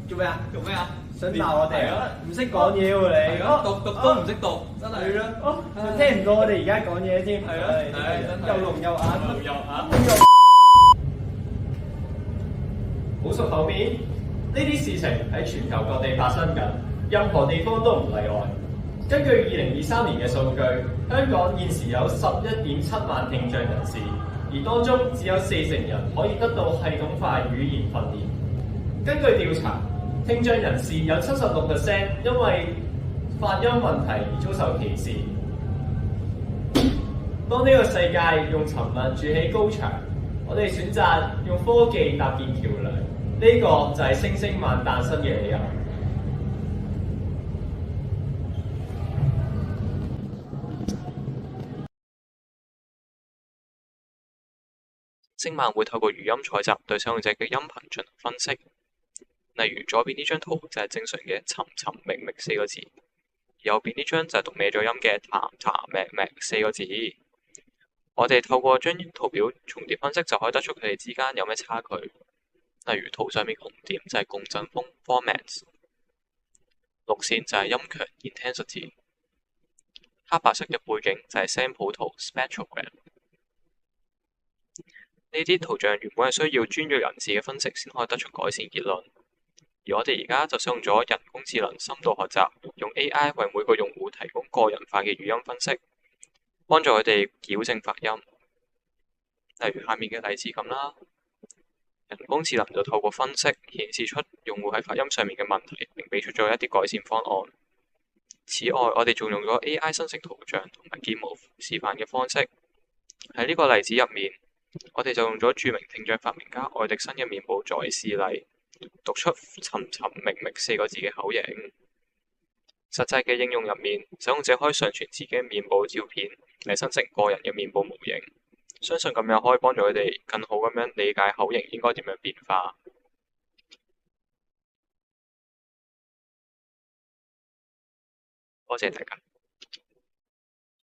做咩啊？做咩啊？想鬧我哋啊？唔識講嘢喎你，讀都唔識讀，真係。係咯，仲聽唔到我哋而家講嘢添。係咯，真係又聾又啞。又好熟口面，呢啲事情喺全球各地發生緊，任何地方都唔例外。根據2023年嘅數據，香港現時有11.7萬聽障人士，而當中只有40%人可以得到系統化語言訓練。根據調查，聽障人士有76%因為發音問題而遭受歧視。當呢個世界用沉默築起高牆，我哋選擇用科技搭建橋梁，呢個就係星星萬誕生嘅理由。星漫會透過語音採集對使用者嘅音頻進行分析，例如左邊呢張圖就係正常嘅尋尋覓覓4個字，右邊呢張就係讀歪咗音嘅談談覓覓4個字。我哋透過將圖表重疊分析就可以得出佢哋之間有咩差距。例如圖上面紅點就係共振風 formants， 綠線就係音強 intensity， 黑白色嘅背景就係聲譜圖 spectrogram。呢啲圖像原本係需要專業人士嘅分析先可以得出改善結論，而我哋而家就使用咗人工智能深度學習，用 AI 為每個用戶提供個人化嘅語音分析，幫助佢哋矯正發音。例如下面嘅例子咁啦，人工智能就透過分析顯示出用戶喺發音上面嘅問題，並俾出咗一啲改善方案。此外，我哋仲用咗 AI 生成圖像同埋建模示範嘅方式。喺呢個例子入面，我哋就用咗著名聽障發明家愛迪生嘅面部作為示例，讀出尋尋覓覓4個字嘅口型。實際嘅應用入面，使用者可以上傳自己嘅面部照片嚟生成個人嘅面部模型，相信咁樣可以幫助佢哋更好咁樣理解口型應該點樣變化。多謝大家。